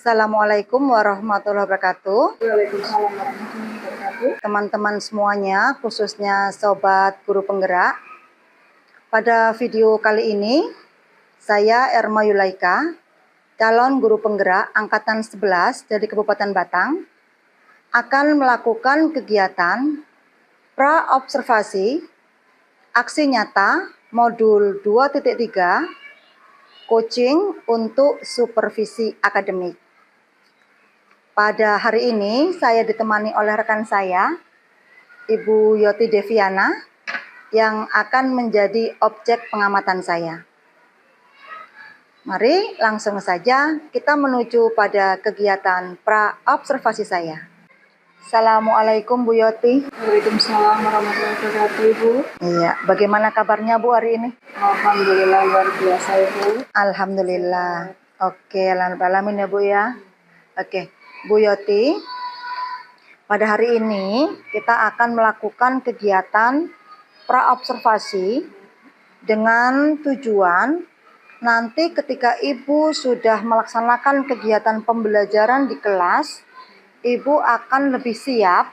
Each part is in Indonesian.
Assalamualaikum warahmatullahi wabarakatuh. Waalaikumsalam warahmatullahi wabarakatuh. Teman-teman semuanya, khususnya Sobat Guru Penggerak. Pada video kali ini, saya Erma Yulaika, calon guru penggerak Angkatan 11 dari Kabupaten Batang, akan melakukan kegiatan pra-observasi aksi nyata modul 2.3 coaching untuk supervisi akademik. Pada hari ini saya ditemani oleh rekan saya, Ibu Yoti Deviana, yang akan menjadi objek pengamatan saya. Mari langsung saja kita menuju pada kegiatan pra-observasi saya. Assalamualaikum Bu Yoti. Waalaikumsalam warahmatullahi wabarakatuh, Ibu. Iya, bagaimana kabarnya Bu hari ini? Alhamdulillah luar biasa, Ibu. Alhamdulillah. Oke, alhamdulillah ya Bu ya. Oke, Bu Yoti, pada hari ini kita akan melakukan kegiatan pra-observasi dengan tujuan nanti ketika Ibu sudah melaksanakan kegiatan pembelajaran di kelas, Ibu akan lebih siap,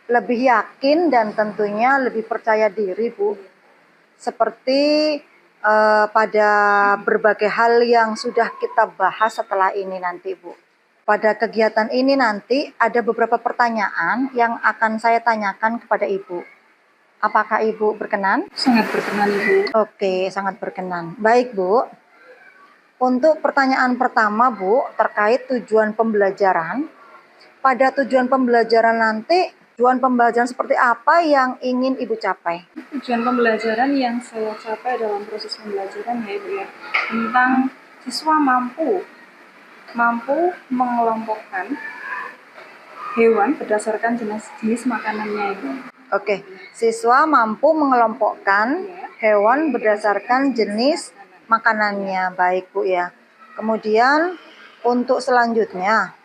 lebih yakin, dan tentunya lebih percaya diri, Bu. Seperti pada berbagai hal yang sudah kita bahas setelah ini nanti, Bu. Pada kegiatan ini nanti ada beberapa pertanyaan yang akan saya tanyakan kepada Ibu. Apakah Ibu berkenan? Sangat berkenan, Ibu. Oke, sangat berkenan. Baik, Bu. Untuk pertanyaan pertama, Bu, terkait tujuan pembelajaran. Pada tujuan pembelajaran nanti, tujuan pembelajaran seperti apa yang ingin Ibu capai? Tujuan pembelajaran yang saya capai dalam proses pembelajaran ya, Ibu ya, tentang siswa mampu mengelompokkan hewan berdasarkan jenis makanannya, Ibu. Oke, siswa mampu mengelompokkan hewan berdasarkan jenis makanannya. Baik, Bu ya. Kemudian untuk selanjutnya,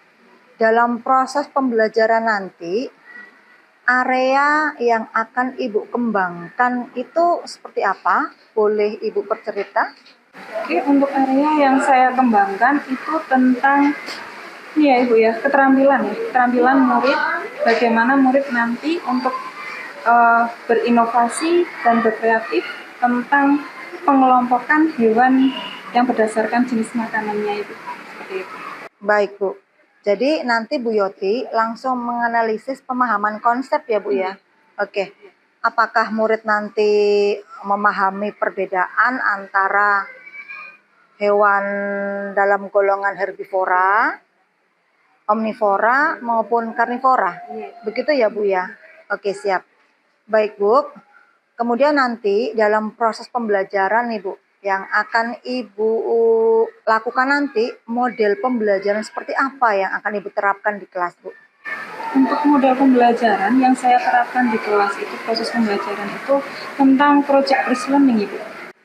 dalam proses pembelajaran nanti, area yang akan Ibu kembangkan itu seperti apa? Boleh Ibu bercerita? Oke, untuk area yang saya kembangkan itu tentang ini ya, Ibu ya, keterampilan murid, bagaimana murid nanti untuk berinovasi dan berkreatif tentang pengelompokan hewan yang berdasarkan jenis makanannya itu. Seperti itu. Baik, Bu. Jadi nanti Bu Yoti langsung menganalisis pemahaman konsep ya, Bu ya. Oke. Apakah murid nanti memahami perbedaan antara hewan dalam golongan herbivora, omnivora maupun karnivora? Begitu ya, Bu ya. Oke, siap. Baik, Bu. Kemudian nanti dalam proses pembelajaran nih, Bu, yang akan Ibu lakukan nanti, model pembelajaran seperti apa yang akan Ibu terapkan di kelas, Bu? Untuk model pembelajaran yang saya terapkan di kelas itu, proses pembelajaran itu tentang project based learning, Ibu.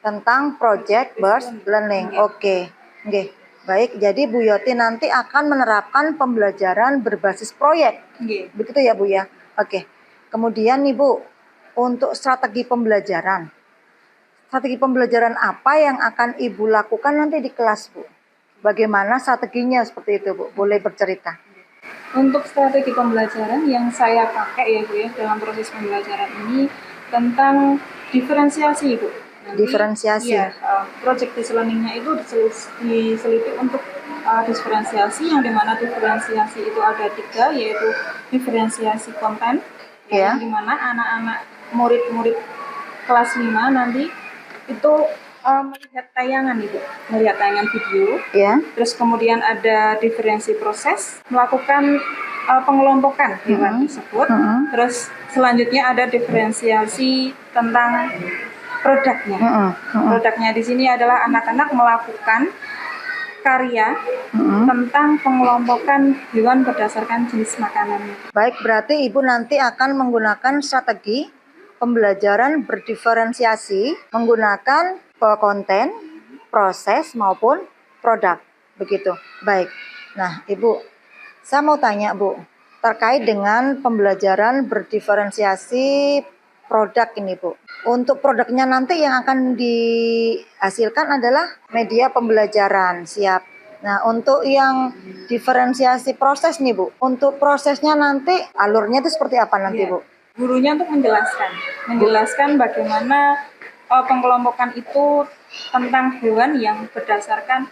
Tentang project based learning. Oke. Oke. Baik, jadi Bu Yoti nanti akan menerapkan pembelajaran berbasis proyek. Begitu ya, Bu ya? Oke. Kemudian nih, Bu, untuk strategi pembelajaran. Strategi pembelajaran apa yang akan Ibu lakukan nanti di kelas, Bu? Bagaimana strateginya seperti itu, Bu? Boleh bercerita. Untuk strategi pembelajaran yang saya pakai ya, Bu ya, dalam proses pembelajaran ini tentang diferensiasi, Bu. Diferensiasi. Iya, project based learning-nya itu diseliti untuk diferensiasi, yang dimana diferensiasi itu ada 3, yaitu diferensiasi konten, yang dimana anak-anak murid-murid kelas 5 nanti itu melihat tayangan video, terus kemudian ada diferensi proses, melakukan pengelompokan hewan tersebut, terus selanjutnya ada diferensiasi tentang produknya. Produknya di sini adalah anak-anak melakukan karya tentang pengelompokan hewan berdasarkan jenis makanannya. Baik, berarti Ibu nanti akan menggunakan strategi pembelajaran berdiferensiasi menggunakan konten, proses maupun produk. Begitu. Baik. Nah, Ibu, saya mau tanya, Bu, terkait dengan pembelajaran berdiferensiasi produk ini, Bu. Untuk produknya nanti yang akan dihasilkan adalah media pembelajaran. Siap. Nah, untuk yang diferensiasi proses nih Bu, untuk prosesnya nanti alurnya itu seperti apa nanti Iya. Bu? Gurunya untuk menjelaskan bagaimana pengelompokan itu tentang hewan yang berdasarkan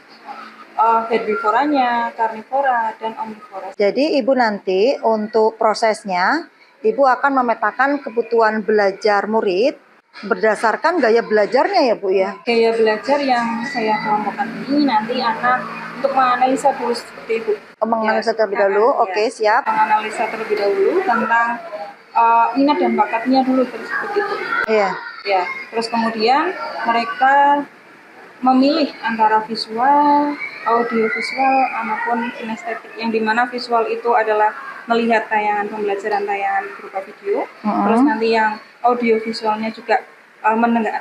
herbivoranya, karnivora, dan omnivora. Jadi Ibu nanti untuk prosesnya, Ibu akan memetakan kebutuhan belajar murid berdasarkan gaya belajarnya ya Bu ya? Gaya belajar yang saya kelompokkan ini nanti anak untuk menganalisa dulu seperti itu. Menganalisa terlebih dahulu, oke siap. Menganalisa terlebih dahulu tentang minat dan bakatnya dulu seperti itu. Iya. Ya, terus kemudian mereka memilih antara visual, audiovisual, maupun kinestetik, yang dimana visual itu adalah melihat tayangan pembelajaran tayangan berupa video, terus nanti yang audiovisualnya juga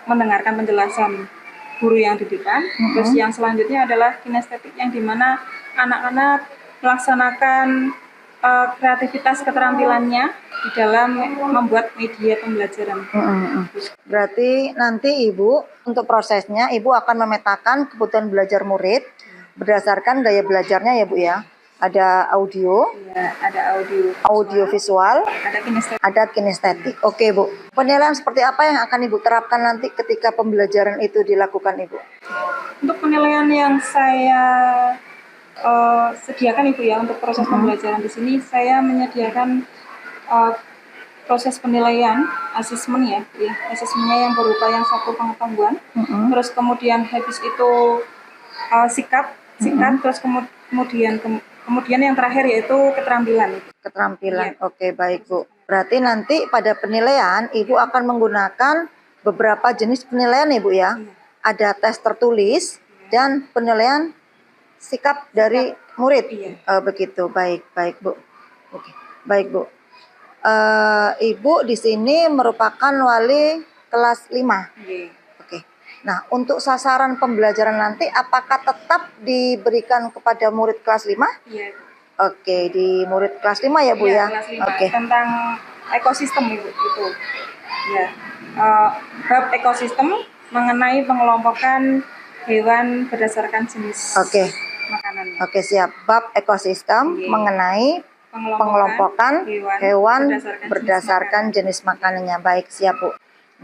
mendengarkan penjelasan guru yang di depan, terus yang selanjutnya adalah kinestetik yang dimana anak-anak melaksanakan kreativitas keterampilannya di dalam membuat media pembelajaran. Berarti nanti Ibu untuk prosesnya Ibu akan memetakan kebutuhan belajar murid berdasarkan gaya belajarnya ya Bu ya. Ada audio, Ya, ada audio visual, ada kinestetik. Oke Bu. Penilaian seperti apa yang akan Ibu terapkan nanti ketika pembelajaran itu dilakukan Ibu? Untuk penilaian yang saya sediakan Ibu ya untuk proses pembelajaran di sini, saya menyediakan proses penilaian asesmen ya, asesmennya yang berupa yang satu pengetahuan, terus kemudian habis itu sikap, terus kemudian yang terakhir yaitu keterampilan. Keterampilan, oke baik Bu. Berarti nanti pada penilaian Ibu akan menggunakan beberapa jenis penilaian Ibu ya. Ada tes tertulis dan penilaian sikap dari murid. Begitu, baik Bu. Oke, baik Bu. Ibu di sini merupakan wali kelas 5. Oke. Nah, untuk sasaran pembelajaran nanti apakah tetap diberikan kepada murid kelas 5? Iya. Oke, di murid kelas 5 ya Bu ya? Kelas 5. Oke. Tentang ekosistem Ibu itu. Ya. Bab ekosistem mengenai pengelompokan hewan berdasarkan jenis makanan. Oke, siap. Bab ekosistem mengenai pengelompokan hewan berdasarkan jenis makanannya. Baik, siap Bu.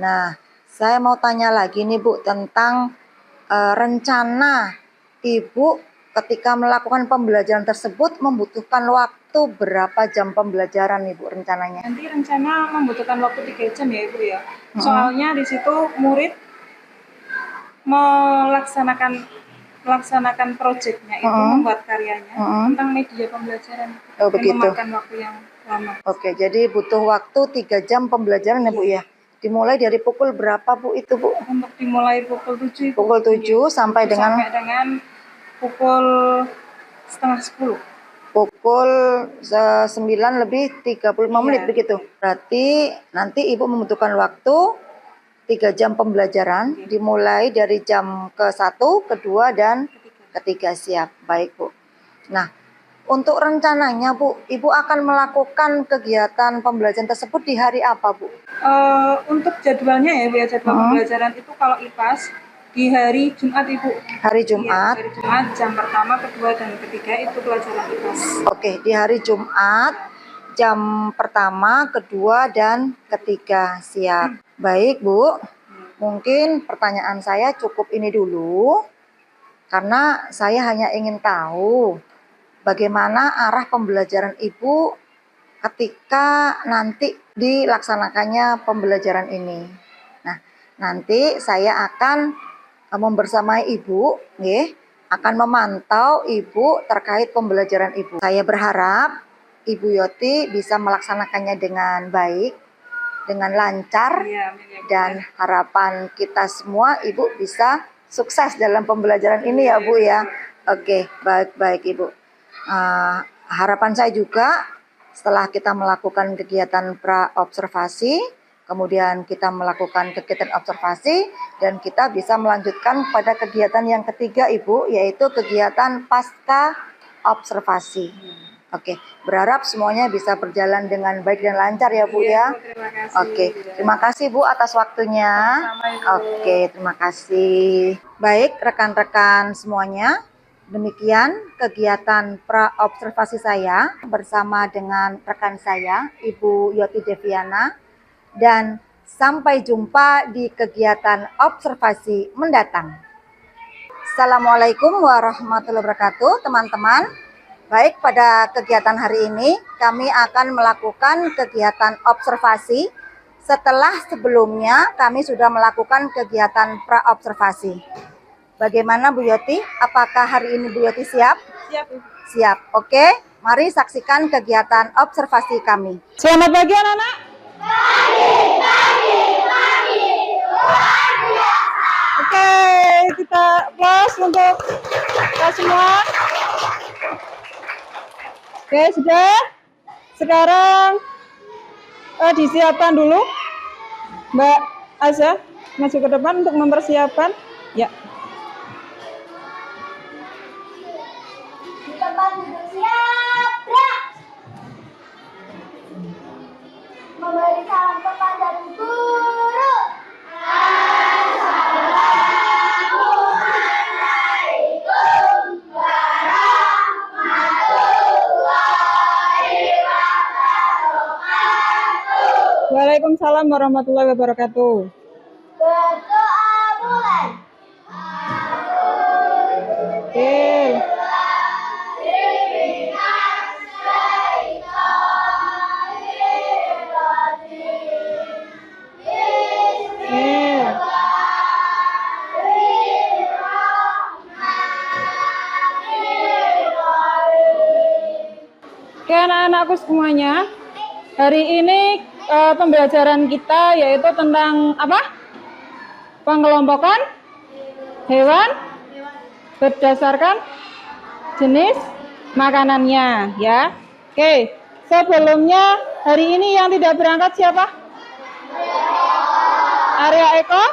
Nah, saya mau tanya lagi nih Bu tentang rencana Ibu ketika melakukan pembelajaran tersebut membutuhkan waktu berapa jam pembelajaran Ibu rencananya? Nanti rencana membutuhkan waktu 3 jam ya Ibu ya. Soalnya di situ murid melaksanakan proyeknya itu, membuat karyanya tentang media pembelajaran. Memakan waktu yang lama. Oke, jadi butuh waktu 3 jam pembelajaran ya Bu ya. Dimulai dari pukul berapa Bu itu Bu? Untuk dimulai pukul 7. Pukul 7 sampai dengan pukul setengah 10. Pukul 9 lebih 35 menit begitu. Berarti nanti Ibu membutuhkan waktu 3 jam pembelajaran dimulai dari jam ke-1, ke-2, dan ketiga. Siap. Baik Bu. Nah, untuk rencananya Bu, Ibu akan melakukan kegiatan pembelajaran tersebut di hari apa Bu? Untuk jadwalnya ya Bu ya, jadwal pembelajaran itu kalau IPAS di hari Jumat Ibu. Hari Jumat? Hari Jumat jam pertama, kedua, dan ketiga itu pelajaran IPAS. Oke, di hari Jumat jam pertama, kedua, dan ketiga. Siap. Baik Bu, mungkin pertanyaan saya cukup ini dulu karena saya hanya ingin tahu bagaimana arah pembelajaran Ibu ketika nanti dilaksanakannya pembelajaran ini. Nah, nanti saya akan membersamai Ibu, akan memantau Ibu terkait pembelajaran Ibu. Saya berharap Ibu Yoti bisa melaksanakannya dengan baik, dengan lancar, dan harapan kita semua Ibu bisa sukses dalam pembelajaran ini ya Bu ya. Oke, baik Ibu. Harapan saya juga setelah kita melakukan kegiatan pra-observasi, kemudian kita melakukan kegiatan observasi, dan kita bisa melanjutkan pada kegiatan yang ketiga Ibu, yaitu kegiatan pasca observasi. Oke, berharap semuanya bisa berjalan dengan baik dan lancar ya Bu ya. Terima kasih. Oke, terima kasih Bu atas waktunya. Oke, terima kasih. Baik rekan-rekan semuanya, Demikian kegiatan pra-observasi saya bersama dengan rekan saya, Ibu Yoti Deviana, dan sampai jumpa di kegiatan observasi mendatang. Assalamualaikum warahmatullahi wabarakatuh, teman-teman. Baik, pada kegiatan hari ini kami akan melakukan kegiatan observasi setelah sebelumnya kami sudah melakukan kegiatan pra-observasi. Bagaimana Bu Yoti? Apakah hari ini Bu Yoti siap? Siap. Siap. Oke, mari saksikan kegiatan observasi kami. Selamat pagi anak-anak. Oke, kita applause untuk kita semua. Oke, sudah. Sekarang disiapkan dulu. Mbak Aza, maju ke depan untuk mempersiapkan. Ya. Tempat duduk siap, gerak. Memberi salam kepada guru. Assalamualaikum warahmatullahi wabarakatuh. Waalaikumsalam warahmatullahi wabarakatuh. Berdoa mulai. Oke. Oke anak-anakku semuanya, hari ini pembelajaran kita yaitu tentang apa? Pengelompokan hewan berdasarkan jenis makanannya ya. Oke, sebelumnya hari ini yang tidak berangkat siapa? Arya Eko?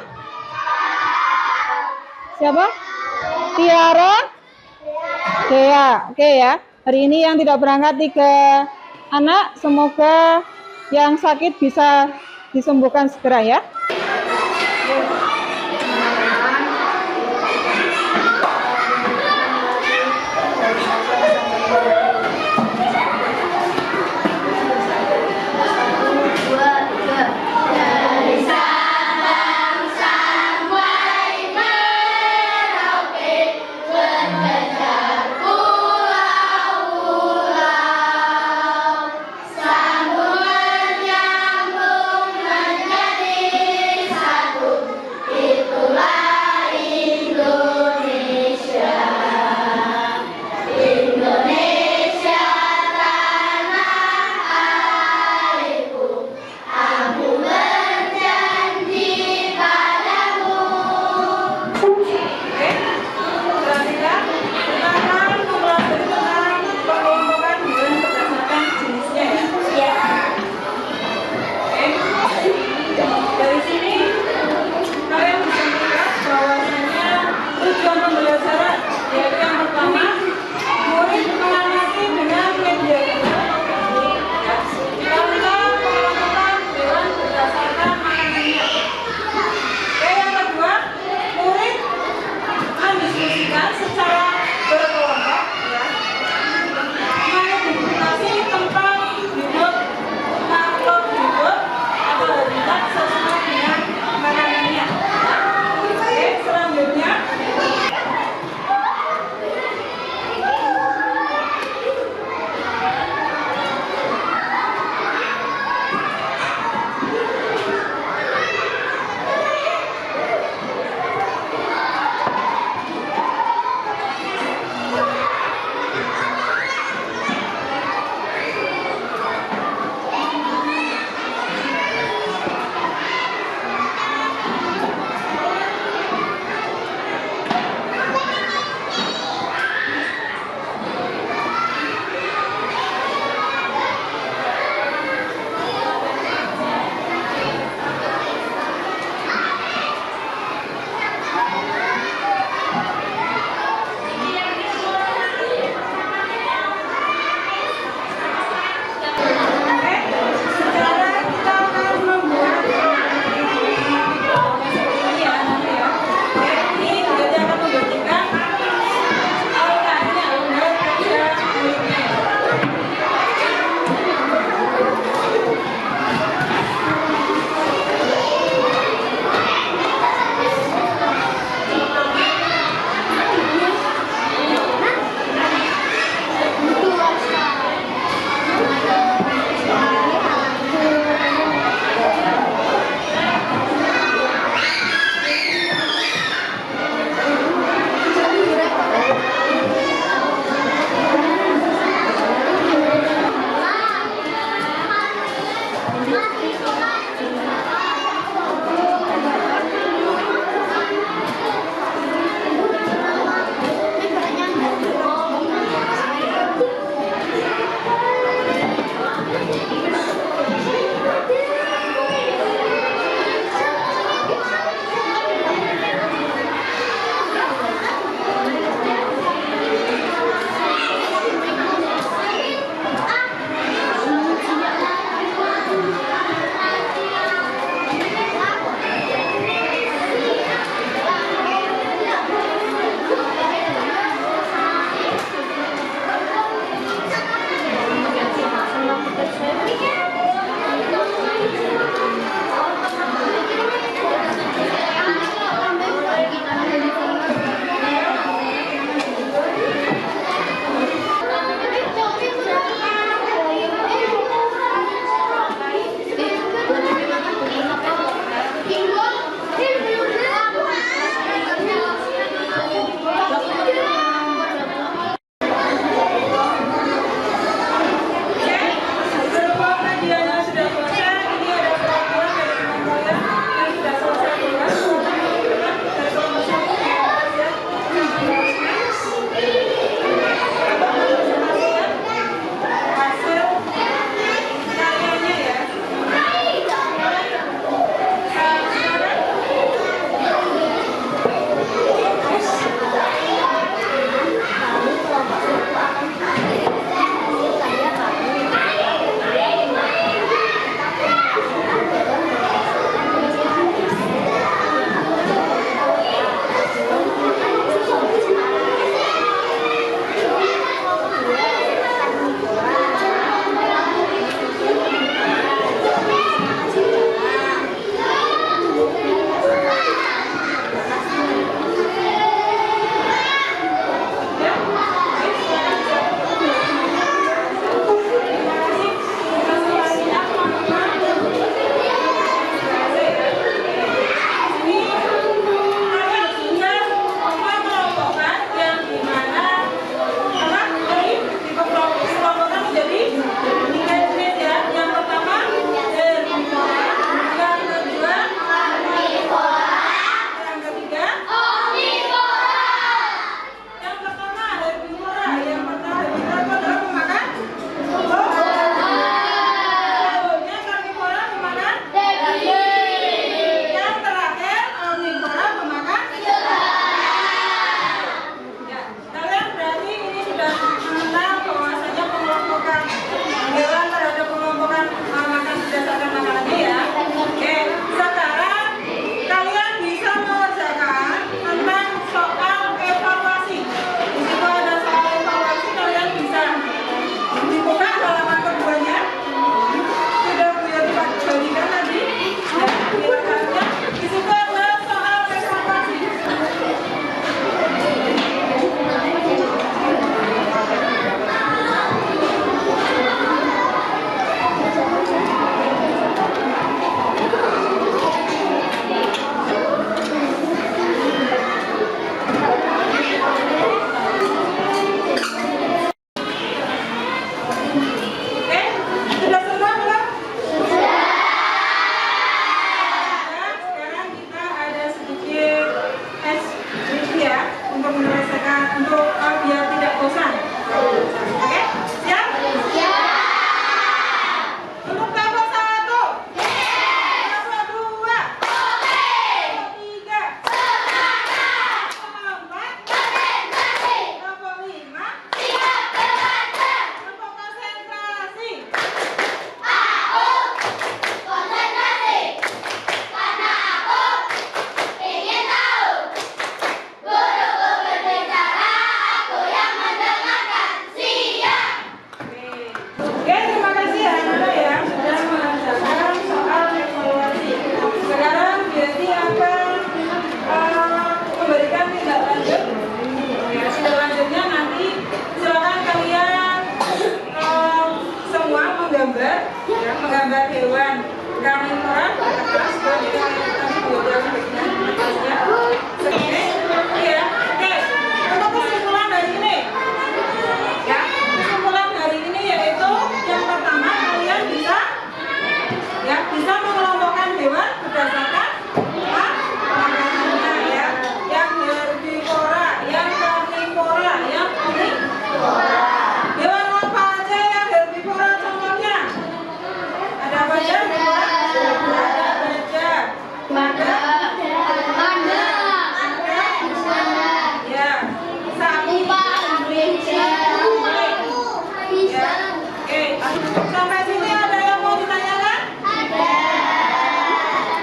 Siapa? Tiara? Dea. Oke ya. Hari ini yang tidak berangkat 3 anak, semoga yang sakit bisa disembuhkan segera ya. karnivora di atas, jadi kita buat atasnya. Iya, oke. Untuk kesimpulan dari ini, ya, kesimpulan dari ini yaitu yang pertama kalian bisa mengelompokkan hewan berdasarkan makanannya, ya, yang herbivora, yang karnivora, yang omnivora. Hewan apa aja yang herbivora contohnya? Ada apa aja? Ada gajah, ada ya, sapi, ya. Oke, sampai sini ada yang mau ditanyakan?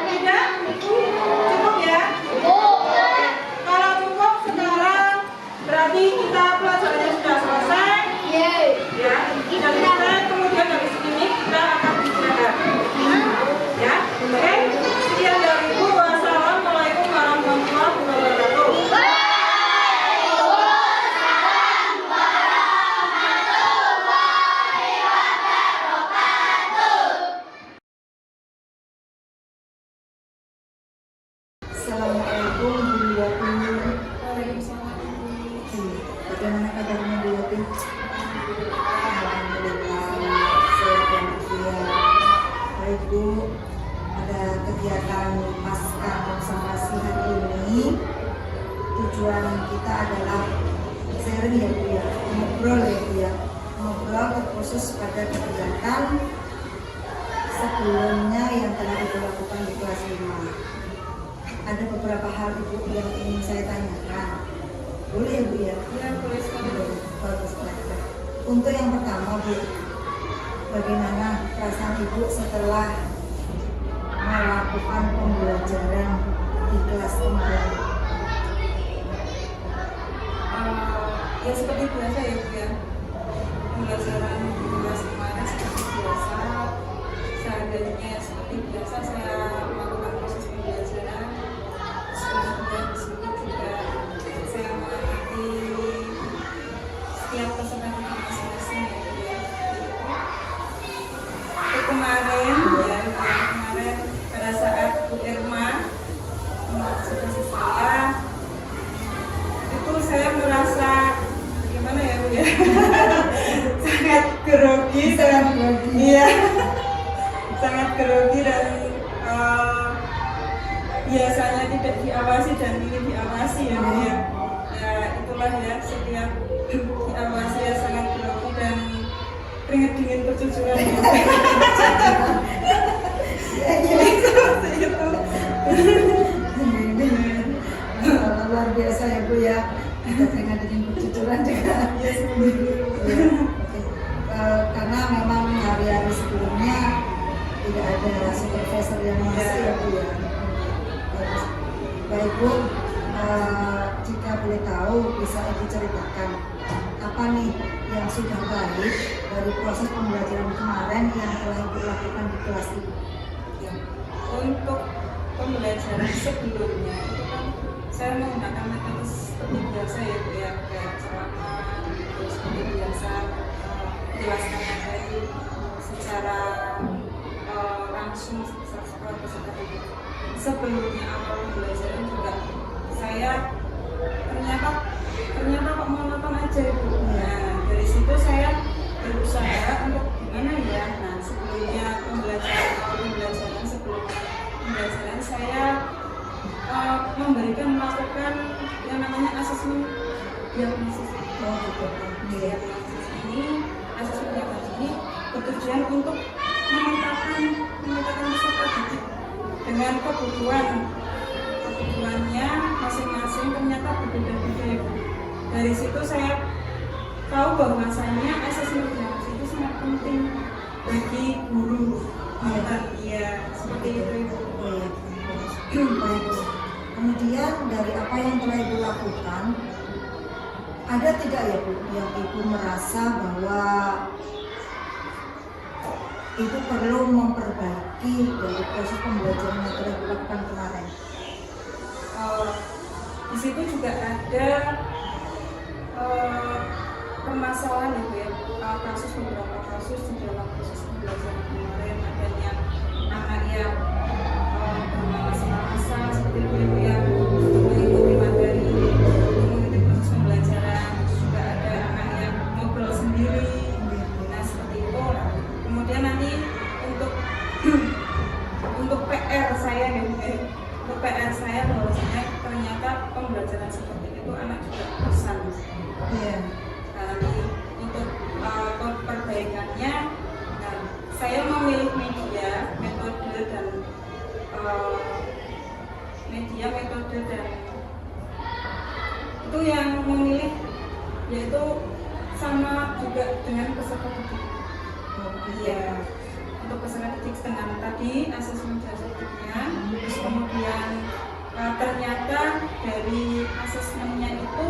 Tidak? Cukup ya? Kalau cukup sekarang berarti kita pelajarannya sudah selesai. Ya, dan kita kemudian dari sini kita akan istirahat. Ya, oke. Sekian dari Ibu. Wassalamualaikum warahmatullahi wabarakatuh. Assalamualaikum warahmatullahi Waalaikumsalam. Bagaimana kabarnya Bu Yati? Alhamdulillah sehat walafiat. Baik Bu, pada kegiatan pasca konservasi hari ini tujuan kita adalah sharing ya Bu ya, ngobrol ya Bu ya, ngobrol khusus pada kegiatan sebelumnya yang telah dilakukan di kelas 5. Ada beberapa hal Ibu yang ingin saya tanyakan. Boleh ya Bu ya? Ya, boleh sekali. Bagus, bagus. Untuk yang pertama Bu, bagaimana perasaan Ibu setelah melakukan pembelajaran di kelas kemarin? Ya seperti biasa ya Bu ya, pembelajaran di kelas kemarin seperti biasa, seadanya seperti biasa saya melakukan proses pembelajaran. Kemudian di sini juga saya mengamati setiap peserta kita masing-masing ya Bu ya. Itu kemarin ya, kemarin pada saat Bu Irma mengobservasi saya, itu saya merasa gimana ya Bu ya, sangat grogi, iya, sangat grogi dan biasanya tidak diawasi dan ini diawasi ya Bu ya. Ya itulah ya, setiap diawasi ya sangat grogi dan keringat dingin bercucuran. Seperti itu. Luar biasa ya Bu ya, kita teringat dengan bercucuran juga. Ya seperti itu. Ya, oke. Karena memang hari-hari sebelumnya tidak ada supervisor yang masih ya Bu ya. Bagus. Baik Bu, jika boleh tahu bisa Ibu ceritakan apa nih yang sudah baik dari proses pembelajaran kemarin yang telah Ibu lakukan di kelas ini? Ya. Untuk pembelajaran sebelumnya itu kan saya menggunakan metode seperti biasa ya Bu ya, kayak ceramah terus seperti biasa menjelaskan materi secara langsung secara peserta didik. Sebelumnya awal pembelajaran juga saya ternyata kok monoton aja Bu. Nah dari situ saya berusaha untuk gimana ya. Nah sebelumnya pembelajaran sebelum pembelajaran saya melakukan yang namanya asesmen diagnosis. Diagnosis ini, asesmen diagnosis ini bertujuan untuk memetakan peserta didik dengan kebutuhannya masing-masing ternyata berbeda-beda ya Bu. Dari situ saya tahu bahwasanya asesmen diagnosis itu sangat penting bagi guru. Iya, seperti itu Ibu. Baik. Kemudian dari apa yang telah Ibu lakukan, ada tidak ya Bu yang Ibu merasa bahwa itu perlu memperbaiki dari proses pembelajaran yang telah Ibu lakukan kemarin? Di situ juga ada permasalahan ya Bu ya, beberapa kasus di dalam proses pembelajaran kemarin, adanya anak metode dan itu yang memilih yaitu sama juga dengan peserta didik. Iya, untuk peserta didik dengan tadi asesmen dasarnya, terus kemudian ternyata dari asesmennya itu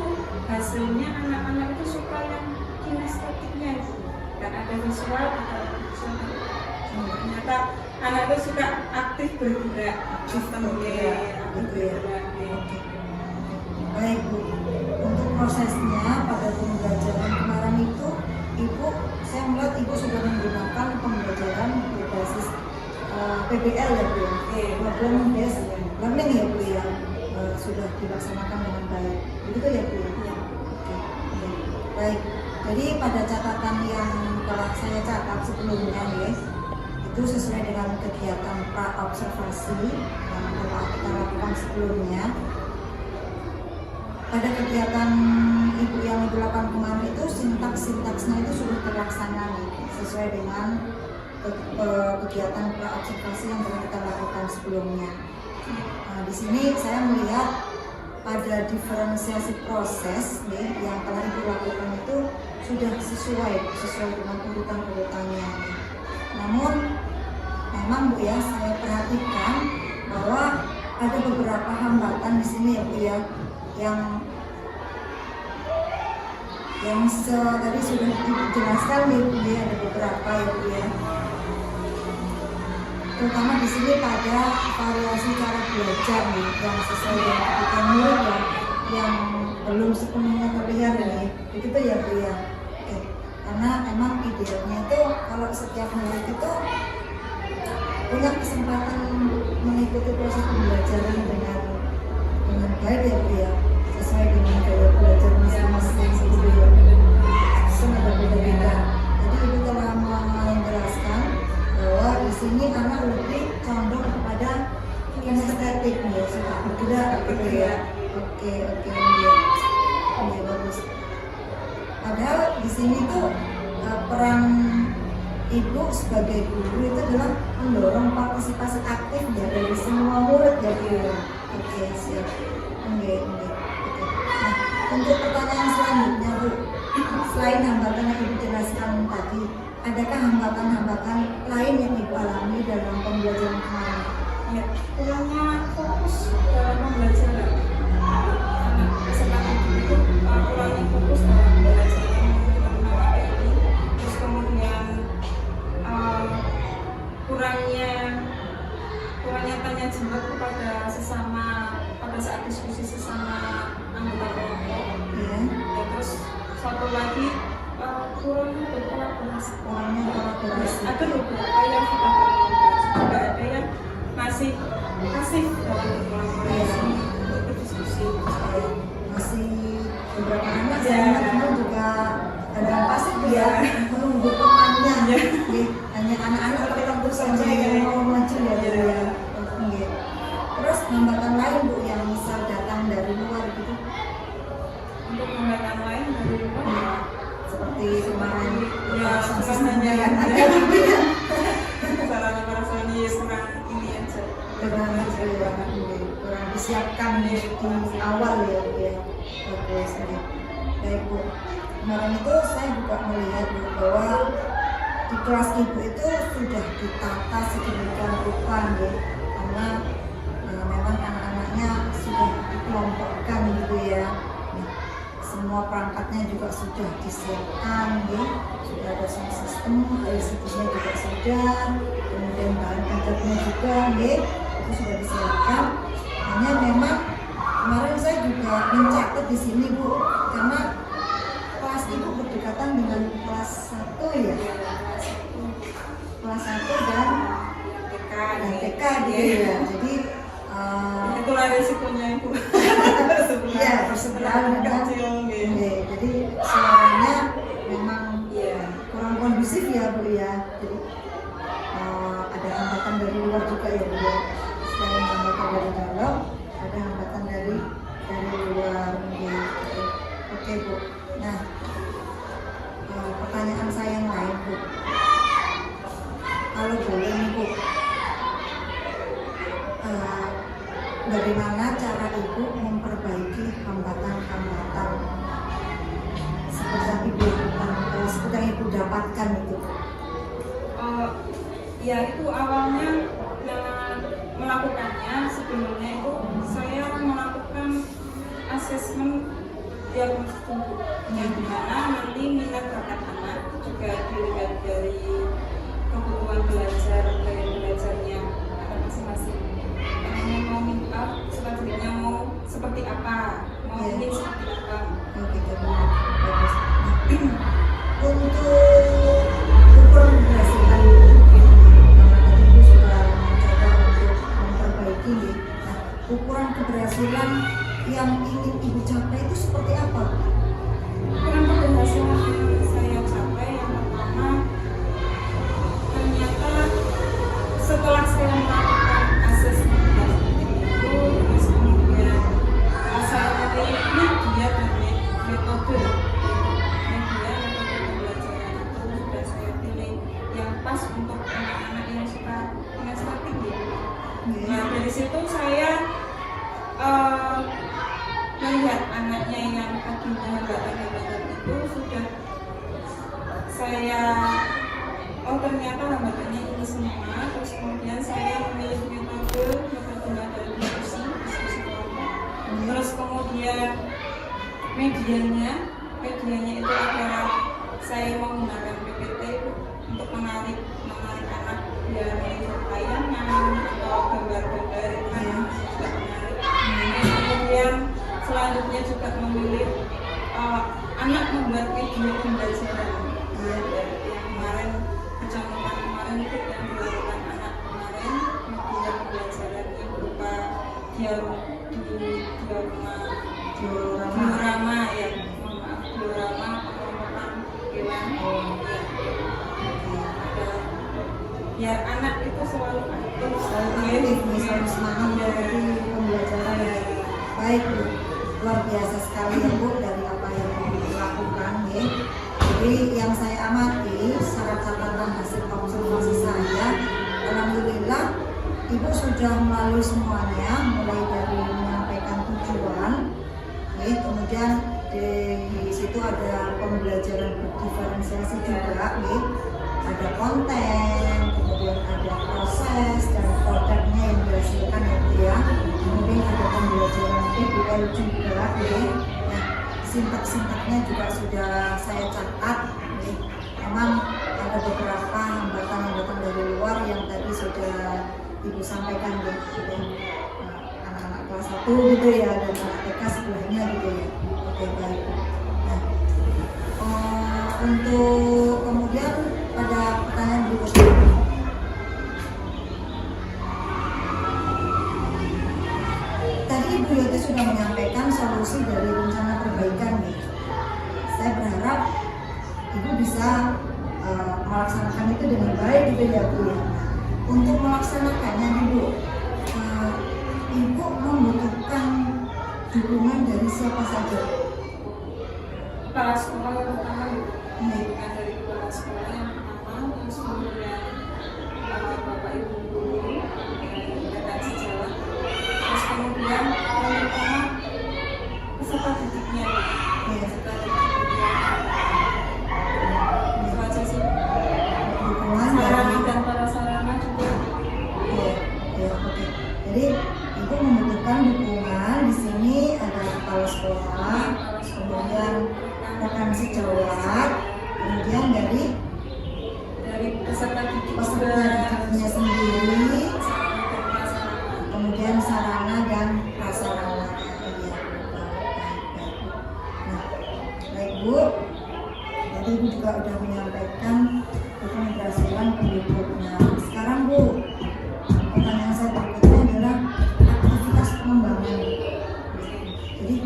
hasilnya anak-anak itu suka yang kinestetiknya itu, dan ada visual, ada visual. Ternyata anak itu suka aktif bergerak, aktif bergerak. Baik Bu, untuk prosesnya pada pembelajaran kemarin itu Ibu, saya melihat Ibu sudah menggunakan pembelajaran berbasis PBL ya Bu, problem based learning ya Bu ya, sudah dilaksanakan dengan baik, begitu ya Bu ya? Ya. Oke. Baik, jadi pada catatan yang telah saya catat sebelumnya ya, itu sesuai dengan kegiatan pra-observasi yang telah kita lakukan sebelumnya. Pada kegiatan Ibu yang Ibu lakukan kemarin itu sintaksnya itu sudah terlaksana nih, sesuai dengan kegiatan pra-observasi yang telah kita lakukan sebelumnya. Nah, di sini saya melihat pada diferensiasi proses nih, yang telah Ibu lakukan itu sudah sesuai dengan urutan-urutannya. Namun memang Bu ya, saya perhatikan bahwa ada beberapa hambatan di sini ya Bu ya, yang tadi sudah dijelaskan nih Bu ya, ada beberapa ya Bu ya. Terutama di sini pada variasi cara belajar nih, yang sesuai dengan kebutuhan murid ya, yang belum sepenuhnya terlihat nih, begitu ya Bu ya. Oke. Karena emang idealnya itu kalau setiap murid itu punya kesempatan mengikuti proses pembelajaran dengan baik ya Bu ya, sesuai dengan gaya belajar masing-masing gitu ya. Sangat berbeda-beda. Jadi Ibu telah menjelaskan bahwa di sini anak lebih condong kepada kinestetik ya, sudah bergerak gitu ya. Oke, ya. Oke, bagus. Padahal di sini tuh peran Ibu sebagai guru itu adalah mendorong partisipasi aktif ya dari semua murid ya Bu ya. Oke, siap. Oke. Nah, untuk pertanyaan selanjutnya Bu, selain hambatan yang Ibu jelaskan tadi, adakah hambatan-hambatan lain yang Ibu alami dalam pembelajaran kemarin? Ya, kurangnya fokus dalam pembelajaran. Karena peserta didik itu kurangnya fokus dalam pembelajaran terutama materi. Terus kemudian kurangnya tanya jawab kepada sesama pada saat diskusi sesama anggota kelompok. Iya. Ya, terus satu lagi kurangnya berkolaborasi. Ada beberapa yang sudah berkolaborasi, juga ada yang masih pasif dalam berkolaborasi untuk berdiskusi. Masih beberapa anak saya juga ada yang pasif ya, menunggu temannya. Hanya anak-anak tertentu saja yang mau maju ya Bu ya. Oke. Terus hambatan lain Bu yang misal datang dari luar gitu? Untuk hambatan lain dari luar Seperti kemarin ya sisanya yang ada sarana perasaan kurang ini aja, kurang disiapkan di awal ya Bu ya. Oke, baik Bu. Kemarin itu saya juga melihat Bu bahwa di kelas Ibu itu sudah ditata sedemikian rupa ya, karena memang anak-anaknya sudah dikelompokkan gitu ya. Semua perangkatnya juga sudah disiapkan ya, sudah ada sound system, ICT-nya juga sudah, kemudian bahan ajarnya juga ya, itu sudah disiapkan. Hanya memang kemarin saya juga mencatat di sini Bu, karena kelas Ibu berdekatan dengan kelas 1 ya, kelas 1 dan TK gitu ya. Jadi itulah risikonya Ibu. iya, bersebelahan dengan jadi suaranya memang kurang kondusif ya Bu ya. Jadi ada hambatan dari luar juga ya Bu ya. Selain hambatan dari dalam, ada hambatan dari luar ya. Oke Bu. Nah, pertanyaan saya yang lain Bu, kalau boleh nih Bu, bagaimana cara Ibu Ya itu awalnya melakukannya sebelumnya itu saya melakukan asesmen diagnosis tumbuh yang dimana nanti minat bakat anak juga dilihat dari kebutuhan belajar, gaya belajarnya anak masing-masing. Anaknya mau minta selanjutnya mau seperti apa, mau ingin seperti apa. Oh gitu, bagus. Untuk ukuran keberhasilan karena tadi Ibu sudah mencoba untuk memperbaiki ya. Nah, ukuran keberhasilan yang ingin Ibu capai itu seperti apa? Ukuran keberhasilan yang saya capai yang pertama, ternyata setelah saya melakukan asesmen itu, terus kemudian saya memilih media dan metode pembelajaran itu sudah saya pilih yang pas untuk anak-anak yang suka kinestetik ya. Nah dari situ saya melihat anaknya yang tadinya hambatan-hambatan itu sudah saya ternyata hambatannya ini semua. Terus kemudian saya memilih metode dari diskusi kelompok. Terus kemudian medianya itu adalah saya menggunakan PPT untuk menarik anak biar melihat tayangan atau gambar-gambar yang juga menarik. Kemudian selanjutnya juga memilih anak membuat video pembelajaran. Yang kemarin kecamatan kemarin itu yang dilakukan anak kemarin media pembelajaran yang berupa diorama ya, diorama pengelompokan hewan biar anak itu selalu aktif, Selalu semangat dari pembelajaran ya. Baik Bu, luar biasa sekali ya Bu dari apa yang Ibu lakukan ya. Jadi yang saya amati secara catatan hasil observasi saya, alhamdulillah Ibu sudah melalui semuanya, mulai dari menyampaikan tujuan, ya, kemudian di situ ada pembelajaran berdiferensiasi juga, ya, ada konten, kemudian ada proses dan produknya yang dihasilkan ya, kemudian ada pembelajaran PBL juga, ya. Nah, sintak-sintaknya juga sudah saya catat, ya. Memang ada beberapa hambatan-hambatan dari luar yang tadi sudah Ibu sampaikan ya, anak-anak kelas 1 gitu ya, dan anak TK sebelahnya gitu ya. Oke baik. Nah, untuk kemudian pada pertanyaan berikutnya, tadi Ibu Yoti sudah menyampaikan solusi dari rencana perbaikan nih. Saya berharap Ibu bisa melaksanakan itu dengan baik gitu ya Bu ya. Untuk melaksanakannya Ibu, Ibu membutuhkan dukungan dari siapa saja? Kepala sekolah yang pertama dukungan dari kepala sekolah yang pertama, terus kemudian bapak ibu guru dan sejawat, terus kemudian yang pertama peserta didiknya, peserta didiknya itu aja sih. Dukungan Sarana dari dan prasarana juga. Oke. Jadi Ibu membutuhkan dukungan di sini ada kepala sekolah, kemudian rekan sejawat, kemudian dari peserta peserta didiknya sendiri, kemudian sarana dan prasarana. Nah, baik Bu, tadi Ibu juga sudah menyampaikan keberhasilan Ibu. Nah, sekarang Bu, pertanyaan saya berikutnya adalah aktivitas pengembangan. Jadi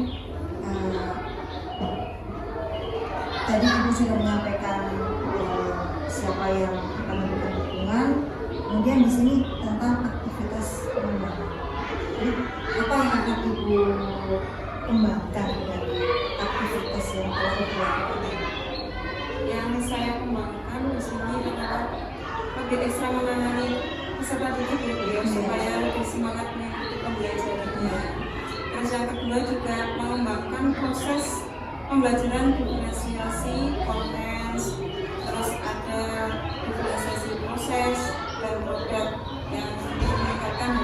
tadi Ibu sudah menyampaikan siapa yang akan memberikan dukungan. Kemudian di sini tentang aktivitas pengembangan. Jadi apa yang akan Ibu kembangkan dari aktivitas yang telah Ibu lakukan? yang saya kembangkan di sini adalah lebih ekstra menangani peserta didik gitu ya, supaya lebih semangat mengikuti pembelajarannya. Terus yang kedua juga mengembangkan proses pembelajaran diferensiasi konten, terus ada diferensiasi proses dan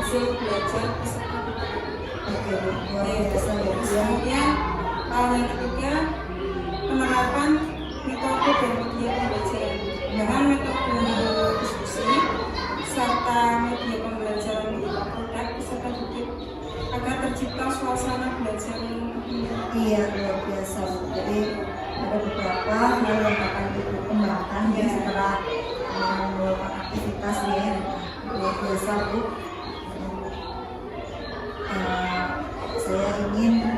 hasil belajar peserta didik. Oke, luar biasa ya Bu ya. Kemudian yang ketiga, penerapan metode dan media pembelajaran dengan metode diskusi serta media pembelajaran berupa produk peserta didik agar tercipta suasana belajar yang lebih Iya, luar biasa Bu. Jadi ada beberapa hal yang akan Ibu kembangkan ya setelah melakukan aktivitas ya. Luar biasa Bu. Saya ingin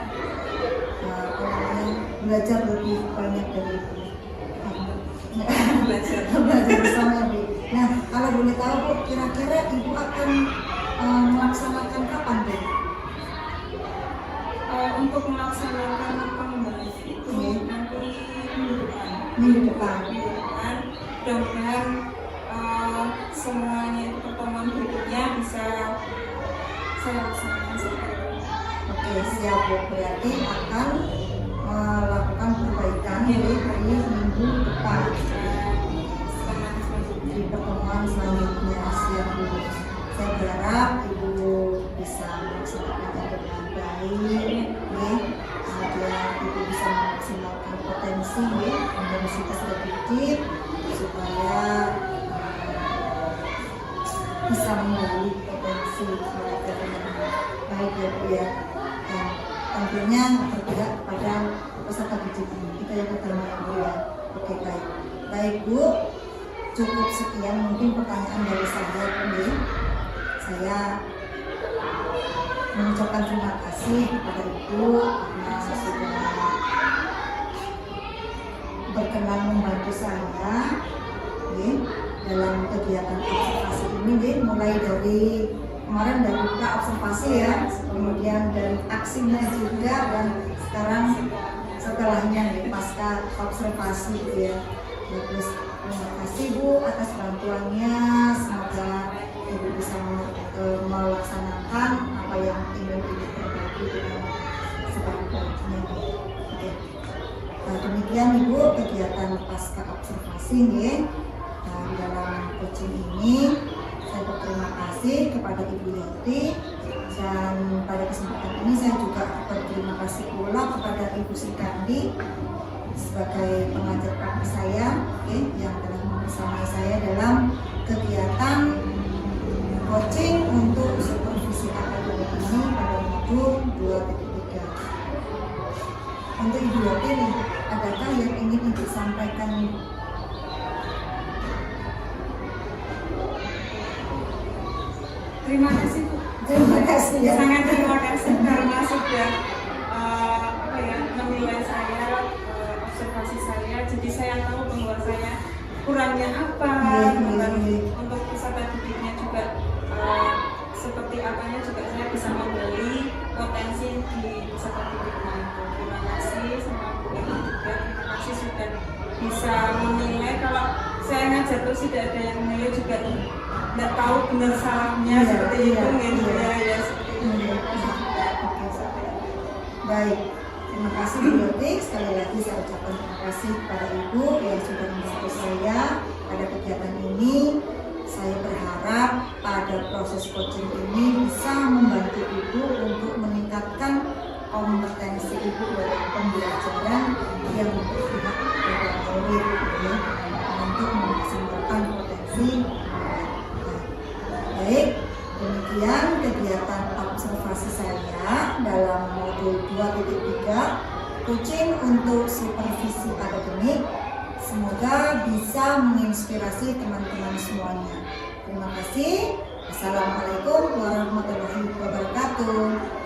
belajar lebih banyak dari Ibu. belajar. Belajar bersama Ibu. Nah, kalau boleh tahu Bu, kira-kira Ibu akan melaksanakan kapan Bu? Untuk melaksanakan pengembangan itu nanti Minggu depan. Mudah-mudahan semuanya itu pertemuan berikutnya bisa saya laksanakan seperti itu. Oke, siap Bu. Berarti akan melakukan perbaikan di minggu depan di pertemuan selanjutnya. Siap Bu. Saya berharap Ibu bisa melaksanakannya dengan baik, ya. Kemudian Ibu bisa memaksimalkan potensi ya, universitas terdidik supaya bisa menggali potensi mereka dengan baik ya Bu ya. Dan tentunya berpihak kepada peserta didik ini, kita yang utama ya Bu ya. Oke, baik. Baik Bu, cukup sekian mungkin pertanyaan dari saya Bu. Saya mengucapkan terima kasih kepada Ibu karena sudah berkenan membantu saya ya, dalam kegiatan observasi ini ya, mulai dari kemarin dari observasi ya, kemudian dari aksinya juga, dan sekarang setelahnya nih pasca observasi ya. Bagus, terima kasih Bu atas bantuannya. Semoga Ibu bisa melaksanakan apa yang ingin Ibu berbagi dengan sebaik-baiknya. Oke. Demikian Ibu kegiatan pasca observasi nih. Dalam coaching ini saya berterima kasih kepada Ibu Yati, dan pada kesempatan ini saya juga berterima kasih pula kepada Ibu Sikandi sebagai pengajar praktis saya yang telah membersamai saya dalam kegiatan coaching untuk supervisi akademik ini pada modul 2.3. Untuk Ibu Yati nih, adakah yang ingin Ibu sampaikan? Terima kasih Bu. Terima kasih ya. Sangat terima kasih karena sudah menilai saya, observasi saya. Jadi saya tahu bahwa saya kurangnya apa, untuk peserta didiknya juga seperti apanya juga saya bisa menggali potensi di peserta didiknya. Terima kasih sama Bu Eni juga. Terima kasih sudah bisa menilai. Kalau saya ngajar terus tidak ada yang menilai juga nggak tahu benar salahnya seperti itu ya seperti itu. Baik, terima kasih Bu Yati. Sekali lagi saya ucapkan terima kasih kepada Ibu yang sudah membantu saya pada kegiatan ini. Saya berharap pada proses coaching ini bisa membantu Ibu untuk meningkatkan kompetensi Ibu dalam pembelajaran yang berpihak pada murid untuk memaksimalkan potensi. Baik, demikian kegiatan observasi saya dalam modul 2.3 coaching untuk supervisi akademik. Semoga bisa menginspirasi teman-teman semuanya. Terima kasih. Assalamualaikum warahmatullahi wabarakatuh.